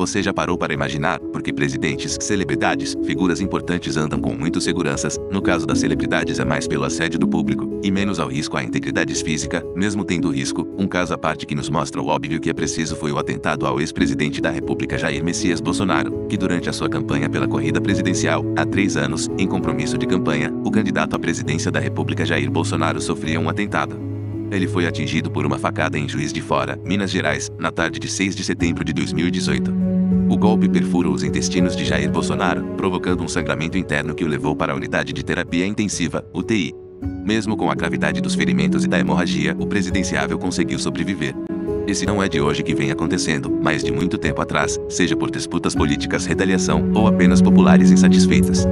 Você já parou para imaginar por que presidentes, celebridades, figuras importantes andam com muitas seguranças? No caso das celebridades é mais pelo assédio do público, e menos ao risco à integridade física, mesmo tendo risco. Um caso à parte que nos mostra o óbvio que é preciso foi o atentado ao ex-presidente da República Jair Messias Bolsonaro, que durante a sua campanha pela corrida presidencial, há 3 anos, em compromisso de campanha, o candidato à presidência da República Jair Bolsonaro sofria um atentado. Ele foi atingido por uma facada em Juiz de Fora, Minas Gerais, na tarde de 6 de setembro de 2018. O golpe perfurou os intestinos de Jair Bolsonaro, provocando um sangramento interno que o levou para a unidade de terapia intensiva, UTI. Mesmo com a gravidade dos ferimentos e da hemorragia, o presidenciável conseguiu sobreviver. Esse não é de hoje que vem acontecendo, mas de muito tempo atrás, seja por disputas políticas, retaliação, ou apenas populares insatisfeitas.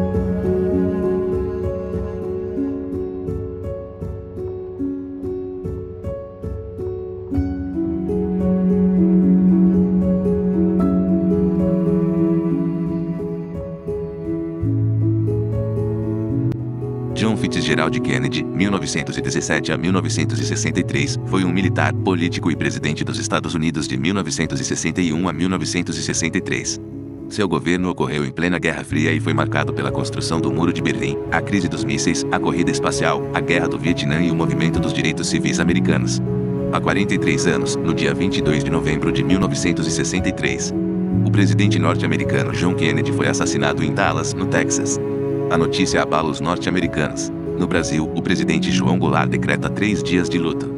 John Fitzgerald Kennedy, 1917 a 1963, foi um militar, político e presidente dos Estados Unidos de 1961 a 1963. Seu governo ocorreu em plena Guerra Fria e foi marcado pela construção do Muro de Berlim, a crise dos mísseis, a corrida espacial, a Guerra do Vietnã e o movimento dos direitos civis americanos. Há 43 anos, no dia 22 de novembro de 1963, o presidente norte-americano John Kennedy foi assassinado em Dallas, no Texas. A notícia abala os norte-americanos. No Brasil, o presidente João Goulart decreta 3 dias de luto.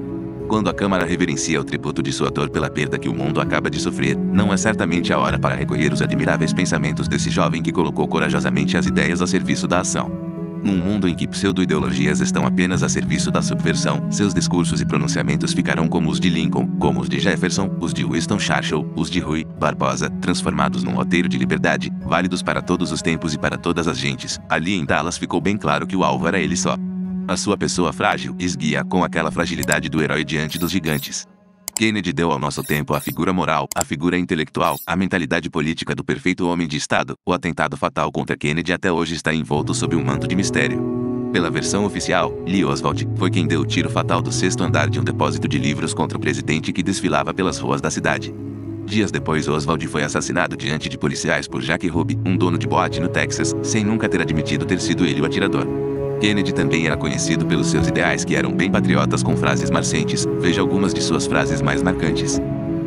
Quando a Câmara reverencia o tributo de sua dor pela perda que o mundo acaba de sofrer, não é certamente a hora para recolher os admiráveis pensamentos desse jovem que colocou corajosamente as ideias a serviço da ação. Num mundo em que pseudo-ideologias estão apenas a serviço da subversão, seus discursos e pronunciamentos ficarão como os de Lincoln, como os de Jefferson, os de Winston Churchill, os de Rui Barbosa, transformados num roteiro de liberdade, válidos para todos os tempos e para todas as gentes. Ali em Dallas ficou bem claro que o alvo era ele só. A sua pessoa frágil, esguia com aquela fragilidade do herói diante dos gigantes. Kennedy deu ao nosso tempo a figura moral, a figura intelectual, a mentalidade política do perfeito homem de Estado. O atentado fatal contra Kennedy até hoje está envolto sob um manto de mistério. Pela versão oficial, Lee Oswald foi quem deu o tiro fatal do 6º andar de um depósito de livros contra o presidente que desfilava pelas ruas da cidade. Dias depois, Oswald foi assassinado diante de policiais por Jack Ruby, um dono de boate no Texas, sem nunca ter admitido ter sido ele o atirador. Kennedy também era conhecido pelos seus ideais que eram bem patriotas com frases marcantes. Veja algumas de suas frases mais marcantes.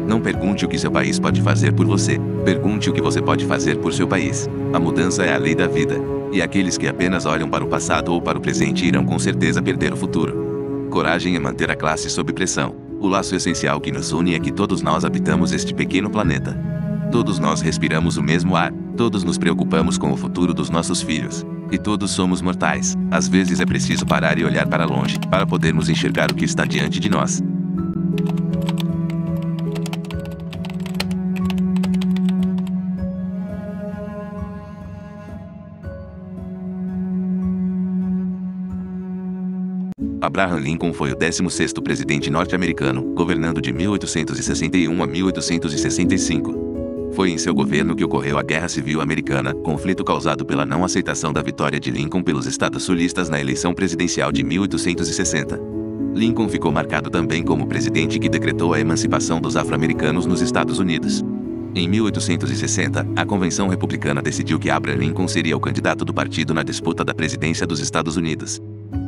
Não pergunte o que seu país pode fazer por você. Pergunte o que você pode fazer por seu país. A mudança é a lei da vida. E aqueles que apenas olham para o passado ou para o presente irão com certeza perder o futuro. Coragem é manter a classe sob pressão. O laço essencial que nos une é que todos nós habitamos este pequeno planeta. Todos nós respiramos o mesmo ar. Todos nos preocupamos com o futuro dos nossos filhos. E todos somos mortais. Às vezes é preciso parar e olhar para longe, para podermos enxergar o que está diante de nós. Abraham Lincoln foi o 16º presidente norte-americano, governando de 1861 a 1865. Foi em seu governo que ocorreu a Guerra Civil Americana, conflito causado pela não aceitação da vitória de Lincoln pelos estados sulistas na eleição presidencial de 1860. Lincoln ficou marcado também como presidente que decretou a emancipação dos afro-americanos nos Estados Unidos. Em 1860, a Convenção Republicana decidiu que Abraham Lincoln seria o candidato do partido na disputa da presidência dos Estados Unidos.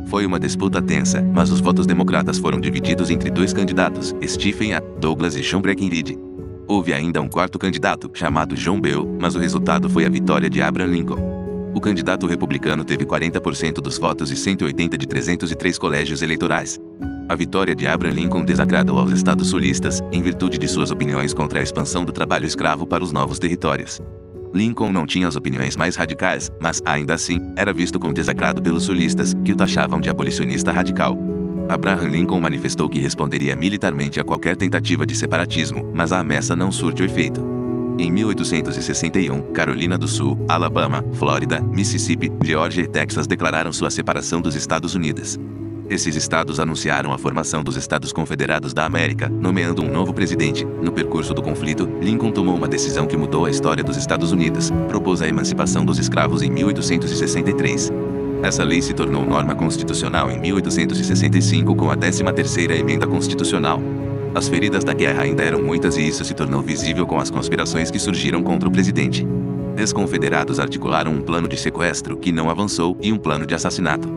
Foi uma disputa tensa, mas os votos democratas foram divididos entre 2 candidatos, Stephen A. Douglas e John Breckinridge. Houve ainda um 4º candidato, chamado John Bell, mas o resultado foi a vitória de Abraham Lincoln. O candidato republicano teve 40% dos votos e 180 de 303 colégios eleitorais. A vitória de Abraham Lincoln desagradou aos estados sulistas, em virtude de suas opiniões contra a expansão do trabalho escravo para os novos territórios. Lincoln não tinha as opiniões mais radicais, mas, ainda assim, era visto com desagrado pelos sulistas, que o taxavam de abolicionista radical. Abraham Lincoln manifestou que responderia militarmente a qualquer tentativa de separatismo, mas a ameaça não surtiu efeito. Em 1861, Carolina do Sul, Alabama, Flórida, Mississippi, Geórgia e Texas declararam sua separação dos Estados Unidos. Esses estados anunciaram a formação dos Estados Confederados da América, nomeando um novo presidente. No percurso do conflito, Lincoln tomou uma decisão que mudou a história dos Estados Unidos. Propôs a emancipação dos escravos em 1863. Essa lei se tornou norma constitucional em 1865 com a 13ª Emenda Constitucional. As feridas da guerra ainda eram muitas e isso se tornou visível com as conspirações que surgiram contra o presidente. Desconfederados articularam um plano de sequestro que não avançou e um plano de assassinato.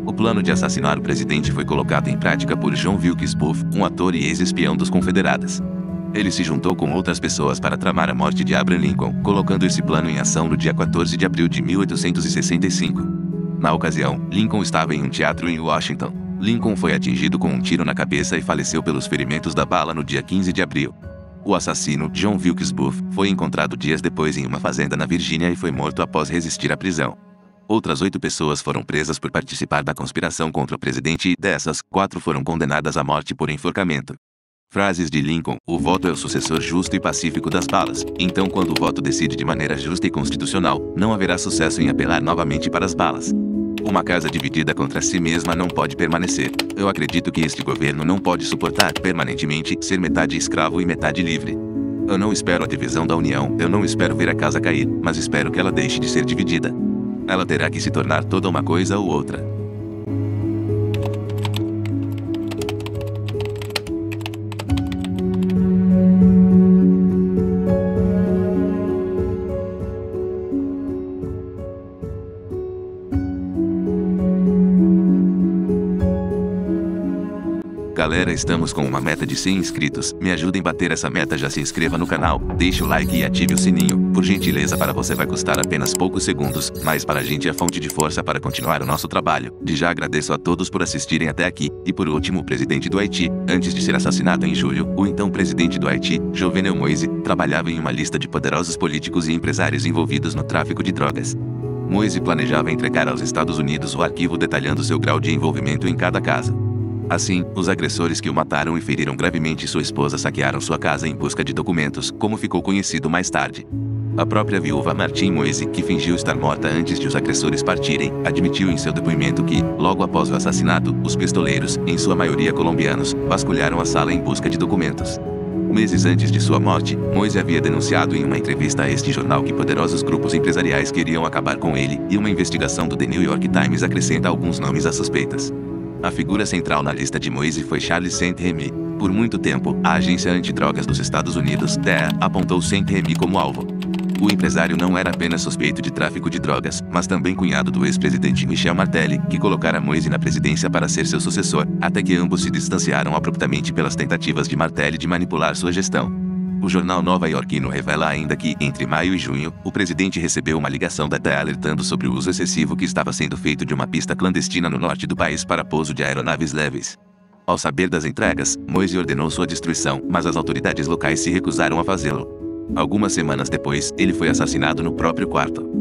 O plano de assassinar o presidente foi colocado em prática por John Wilkes Booth, um ator e ex-espião dos confederados. Ele se juntou com outras pessoas para tramar a morte de Abraham Lincoln, colocando esse plano em ação no dia 14 de abril de 1865. Na ocasião, Lincoln estava em um teatro em Washington. Lincoln foi atingido com um tiro na cabeça e faleceu pelos ferimentos da bala no dia 15 de abril. O assassino, John Wilkes Booth, foi encontrado dias depois em uma fazenda na Virgínia e foi morto após resistir à prisão. Outras 8 pessoas foram presas por participar da conspiração contra o presidente e dessas, 4 foram condenadas à morte por enforcamento. Frases de Lincoln: o voto é o sucessor justo e pacífico das balas, então quando o voto decide de maneira justa e constitucional, não haverá sucesso em apelar novamente para as balas. Uma casa dividida contra si mesma não pode permanecer. Eu acredito que este governo não pode suportar permanentemente ser metade escravo e metade livre. Eu não espero a divisão da União, eu não espero ver a casa cair, mas espero que ela deixe de ser dividida. Ela terá que se tornar toda uma coisa ou outra. Galera, estamos com uma meta de 100 inscritos. Me ajudem a bater essa meta, já se inscreva no canal, deixe o like e ative o sininho. Por gentileza, para você vai custar apenas poucos segundos, mas para a gente é fonte de força para continuar o nosso trabalho. De já agradeço a todos por assistirem até aqui. E por último, o presidente do Haiti, antes de ser assassinado em julho, o então presidente do Haiti, Jovenel Moïse, trabalhava em uma lista de poderosos políticos e empresários envolvidos no tráfico de drogas. Moïse planejava entregar aos Estados Unidos o arquivo detalhando seu grau de envolvimento em cada caso. Assim, os agressores que o mataram e feriram gravemente sua esposa saquearam sua casa em busca de documentos, como ficou conhecido mais tarde. A própria viúva Martine Moïse, que fingiu estar morta antes de os agressores partirem, admitiu em seu depoimento que, logo após o assassinato, os pistoleiros, em sua maioria colombianos, vasculharam a sala em busca de documentos. Meses antes de sua morte, Moïse havia denunciado em uma entrevista a este jornal que poderosos grupos empresariais queriam acabar com ele, e uma investigação do The New York Times acrescenta alguns nomes às suspeitas. A figura central na lista de Moïse foi Charles Saint-Rémy. Por muito tempo, a Agência Antidrogas dos Estados Unidos, DEA, apontou Saint-Rémy como alvo. O empresário não era apenas suspeito de tráfico de drogas, mas também cunhado do ex-presidente Michel Martelly, que colocara Moïse na presidência para ser seu sucessor, até que ambos se distanciaram abruptamente pelas tentativas de Martelly de manipular sua gestão. O jornal nova-iorquino revela ainda que, entre maio e junho, o presidente recebeu uma ligação da DEA alertando sobre o uso excessivo que estava sendo feito de uma pista clandestina no norte do país para pouso de aeronaves leves. Ao saber das entregas, Moïse ordenou sua destruição, mas as autoridades locais se recusaram a fazê-lo. Algumas semanas depois, ele foi assassinado no próprio quarto.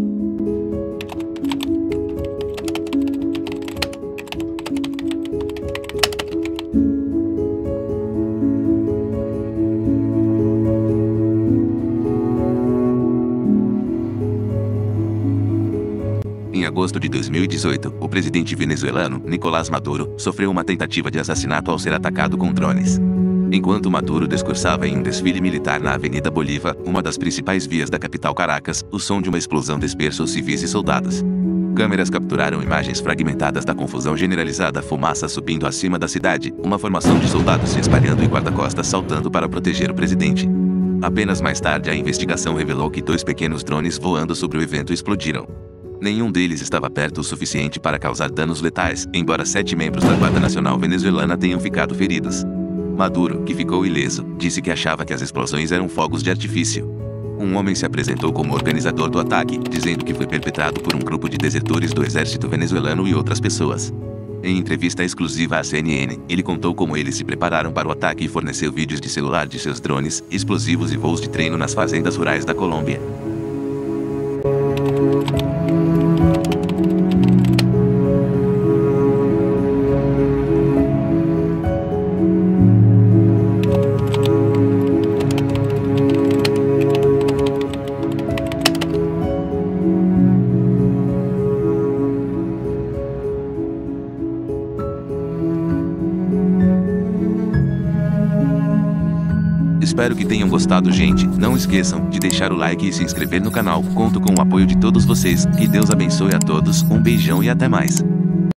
Em agosto de 2018, o presidente venezuelano, Nicolás Maduro, sofreu uma tentativa de assassinato ao ser atacado com drones. Enquanto Maduro discursava em um desfile militar na Avenida Bolívar, uma das principais vias da capital Caracas, o som de uma explosão dispersou civis e soldados. Câmeras capturaram imagens fragmentadas da confusão generalizada, fumaça subindo acima da cidade, uma formação de soldados se espalhando e guarda-costas saltando para proteger o presidente. Apenas mais tarde a investigação revelou que 2 pequenos drones voando sobre o evento explodiram. Nenhum deles estava perto o suficiente para causar danos letais, embora 7 membros da Guarda Nacional venezuelana tenham ficado feridos. Maduro, que ficou ileso, disse que achava que as explosões eram fogos de artifício. Um homem se apresentou como organizador do ataque, dizendo que foi perpetrado por um grupo de desertores do exército venezuelano e outras pessoas. Em entrevista exclusiva à CNN, ele contou como eles se prepararam para o ataque e forneceu vídeos de celular de seus drones, explosivos e voos de treino nas fazendas rurais da Colômbia. Espero que tenham gostado, gente. Não esqueçam de deixar o like e se inscrever no canal. Conto com o apoio de todos vocês. Que Deus abençoe a todos. Um beijão e até mais.